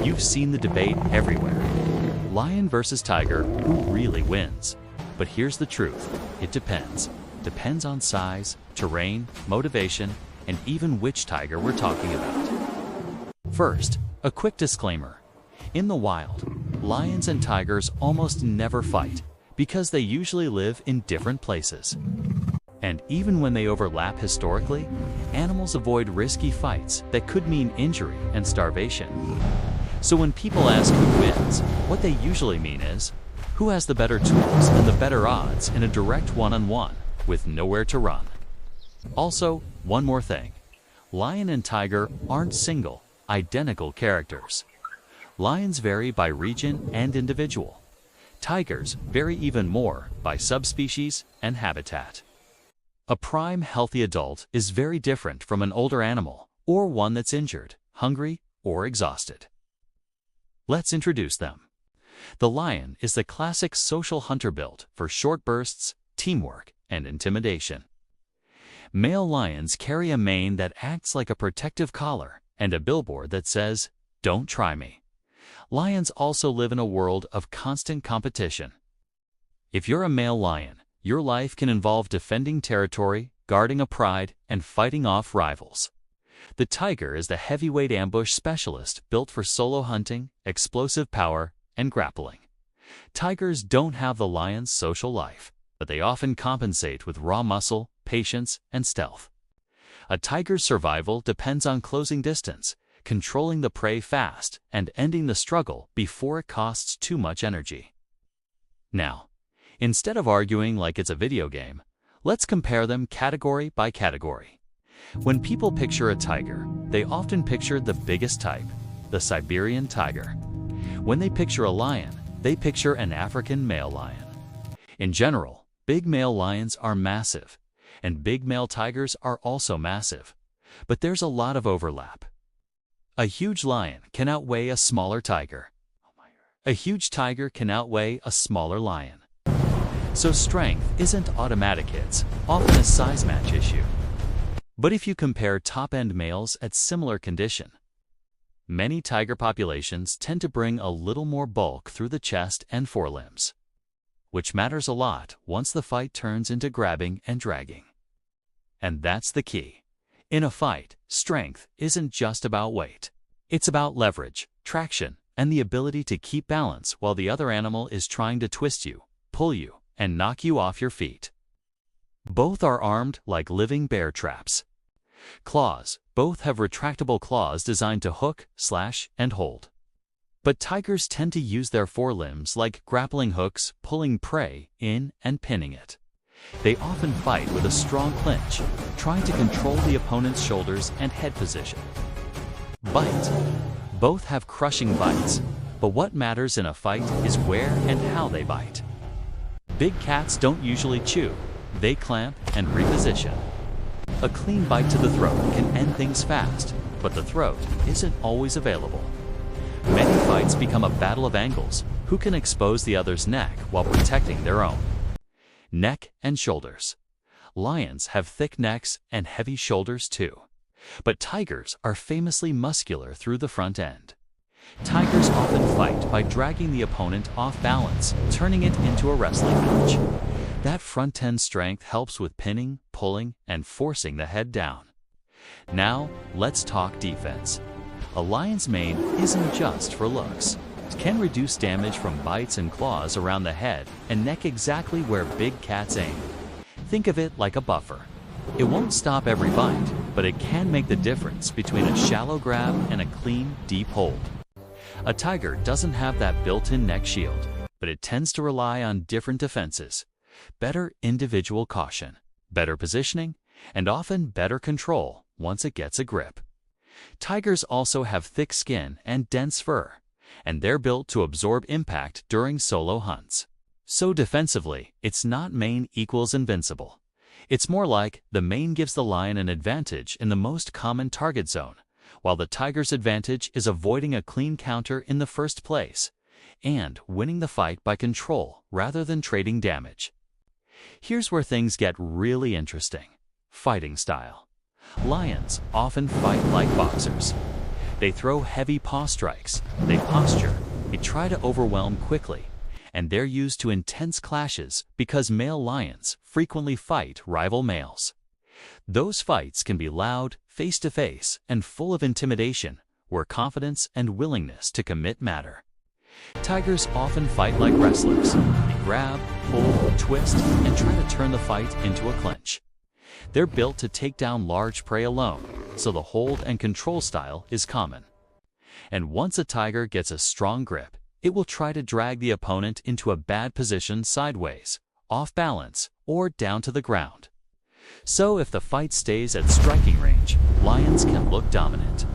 You've seen the debate everywhere. Lion versus tiger, who really wins? But here's the truth, it depends. Depends on size, terrain, motivation, and even which tiger we're talking about. First, a quick disclaimer. In the wild, lions and tigers almost never fight because they usually live in different places. And even when they overlap historically, animals avoid risky fights that could mean injury and starvation. So when people ask who wins, what they usually mean is, who has the better tools and the better odds in a direct one-on-one with nowhere to run? Also, one more thing. Lion and tiger aren't single, identical characters. Lions vary by region and individual. Tigers vary even more by subspecies and habitat. A prime healthy adult is very different from an older animal or one that's injured, hungry, or exhausted. Let's introduce them. The lion is the classic social hunter built for short bursts, teamwork, and intimidation. Male lions carry a mane that acts like a protective collar and a billboard that says, "Don't try me." Lions also live in a world of constant competition. If you're a male lion, your life can involve defending territory, guarding a pride, and fighting off rivals. The tiger is the heavyweight ambush specialist built for solo hunting, explosive power, and grappling. Tigers don't have the lion's social life, but they often compensate with raw muscle, patience, and stealth. A tiger's survival depends on closing distance, controlling the prey fast, and ending the struggle before it costs too much energy. Now, instead of arguing like it's a video game, let's compare them category by category. When people picture a tiger, they often picture the biggest type, the Siberian tiger. When they picture a lion, they picture an African male lion. In general, big male lions are massive, and big male tigers are also massive. But there's a lot of overlap. A huge lion can outweigh a smaller tiger. A huge tiger can outweigh a smaller lion. So strength isn't automatic hits, often a size match issue. But if you compare top-end males at similar condition, many tiger populations tend to bring a little more bulk through the chest and forelimbs, which matters a lot once the fight turns into grabbing and dragging. And that's the key. In a fight, strength isn't just about weight. It's about leverage, traction, and the ability to keep balance while the other animal is trying to twist you, pull you, and knock you off your feet. Both are armed like living bear traps. Claws. Both have retractable claws designed to hook, slash, and hold. But tigers tend to use their forelimbs like grappling hooks, pulling prey in and pinning it. They often fight with a strong clinch, trying to control the opponent's shoulders and head position. Bite. Both have crushing bites, but what matters in a fight is where and how they bite. Big cats don't usually chew, they clamp and reposition. A clean bite to the throat can end things fast, but the throat isn't always available. Many fights become a battle of angles, who can expose the other's neck while protecting their own. Neck and shoulders. Lions have thick necks and heavy shoulders too. But tigers are famously muscular through the front end. Tigers often fight by dragging the opponent off balance, turning it into a wrestling match. That front end strength helps with pinning, pulling, and forcing the head down. Now, let's talk defense. A lion's mane isn't just for looks. It can reduce damage from bites and claws around the head and neck exactly where big cats aim. Think of it like a buffer. It won't stop every bite, but it can make the difference between a shallow grab and a clean, deep hold. A tiger doesn't have that built-in neck shield, but it tends to rely on different defenses. Better individual caution, better positioning, and often better control once it gets a grip. Tigers also have thick skin and dense fur, and they're built to absorb impact during solo hunts. So defensively, it's not mane equals invincible. It's more like the mane gives the lion an advantage in the most common target zone, while the tiger's advantage is avoiding a clean counter in the first place, and winning the fight by control rather than trading damage. Here's where things get really interesting. Fighting style. Lions often fight like boxers. They throw heavy paw strikes, they posture, they try to overwhelm quickly, and they're used to intense clashes because male lions frequently fight rival males. Those fights can be loud, face-to-face, and full of intimidation, where confidence and willingness to commit matter. Tigers often fight like wrestlers. They grab, pull, twist, and try to turn the fight into a clinch. They're built to take down large prey alone, so the hold and control style is common. And once a tiger gets a strong grip, it will try to drag the opponent into a bad position sideways, off balance, or down to the ground. So if the fight stays at striking range, lions can look dominant.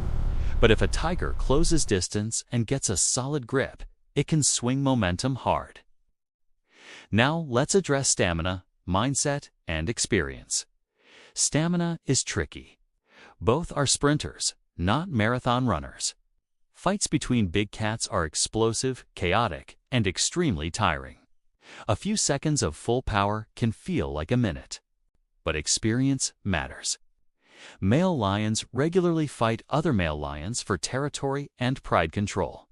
But if a tiger closes distance and gets a solid grip, it can swing momentum hard. Now let's address stamina, mindset, and experience. Stamina is tricky. Both are sprinters, not marathon runners. Fights between big cats are explosive, chaotic, and extremely tiring. A few seconds of full power can feel like a minute. But experience matters. Male lions regularly fight other male lions for territory and pride control.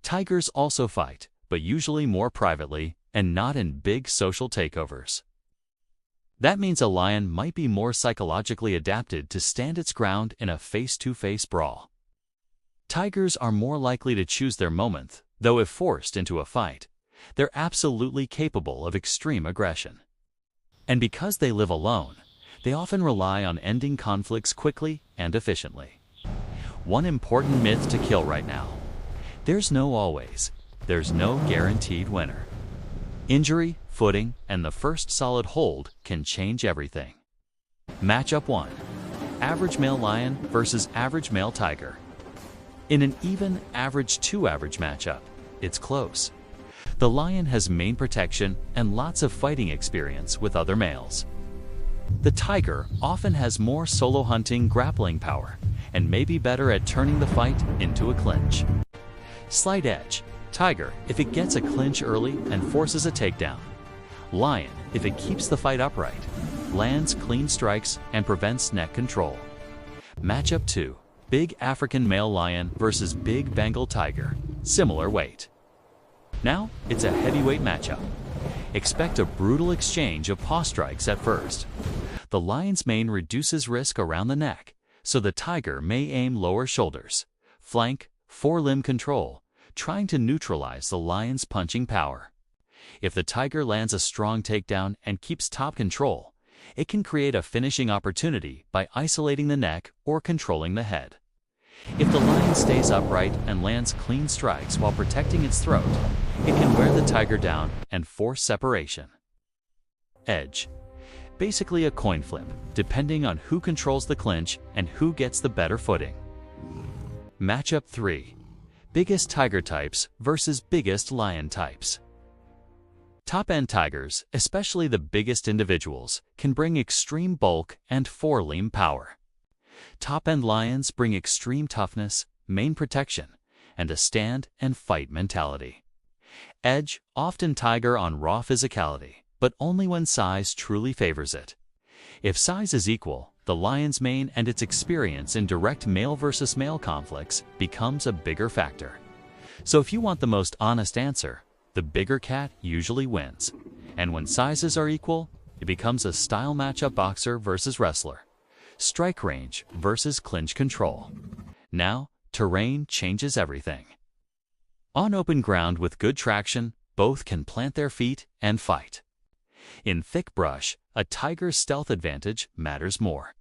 Tigers also fight, but usually more privately and not in big social takeovers. That means a lion might be more psychologically adapted to stand its ground in a face-to-face brawl. Tigers are more likely to choose their moment, though if forced into a fight, they're absolutely capable of extreme aggression. And because they live alone, they often rely on ending conflicts quickly and efficiently. One important myth to kill right now: there's no always, there's no guaranteed winner. Injury, footing, and the first solid hold can change everything. Matchup 1. Average male lion versus average male tiger. In an even average to average matchup, it's close. The lion has mane protection and lots of fighting experience with other males. The tiger often has more solo hunting grappling power and may be better at turning the fight into a clinch. Slight edge: tiger if it gets a clinch early and forces a takedown. Lion if it keeps the fight upright, lands clean strikes, and prevents neck control. Matchup 2. Big African male lion versus big Bengal tiger. Similar weight. Now it's a heavyweight matchup. Expect a brutal exchange of paw strikes at first. The lion's mane reduces risk around the neck, so the tiger may aim lower shoulders, flank, forelimb control, trying to neutralize the lion's punching power. If the tiger lands a strong takedown and keeps top control, it can create a finishing opportunity by isolating the neck or controlling the head. If the lion stays upright and lands clean strikes while protecting its throat, it can wear the tiger down and force separation. Edge: basically a coin flip, depending on who controls the clinch and who gets the better footing. Matchup 3. Biggest tiger types versus biggest lion types. Top-end tigers, especially the biggest individuals, can bring extreme bulk and forelimb power. Top-end lions bring extreme toughness, mane protection, and a stand and fight mentality. Edge: often tiger on raw physicality, but only when size truly favors it. If size is equal, the lion's mane and its experience in direct male versus male conflicts becomes a bigger factor. So if you want the most honest answer, the bigger cat usually wins. And when sizes are equal, it becomes a style matchup: boxer versus wrestler, strike range versus clinch control. Now, terrain changes everything. On open ground with good traction, both can plant their feet and fight. In thick brush, a tiger's stealth advantage matters more.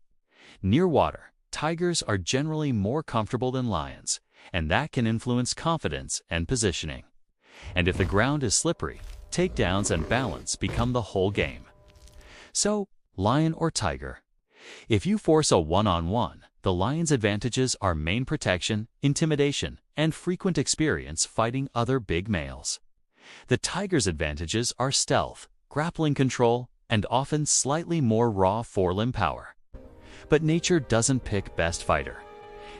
Near water, tigers are generally more comfortable than lions, and that can influence confidence and positioning. And if the ground is slippery, takedowns and balance become the whole game. So, lion or tiger? If you force a one-on-one, the lion's advantages are mane protection, intimidation, and frequent experience fighting other big males. The tiger's advantages are stealth, grappling control, and often slightly more raw forelimb power. But nature doesn't pick best fighter.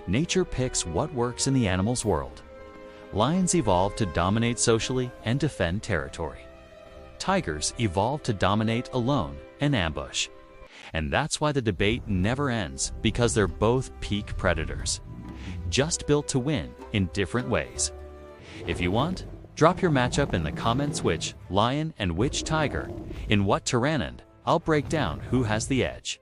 Nature picks what works in the animal's world. Lions evolved to dominate socially and defend territory. Tigers evolved to dominate alone and ambush. And that's why the debate never ends, because they're both peak predators. just built to win in different ways. If you want, drop your matchup in the comments, which lion and which tiger, in what terrain, and I'll break down who has the edge.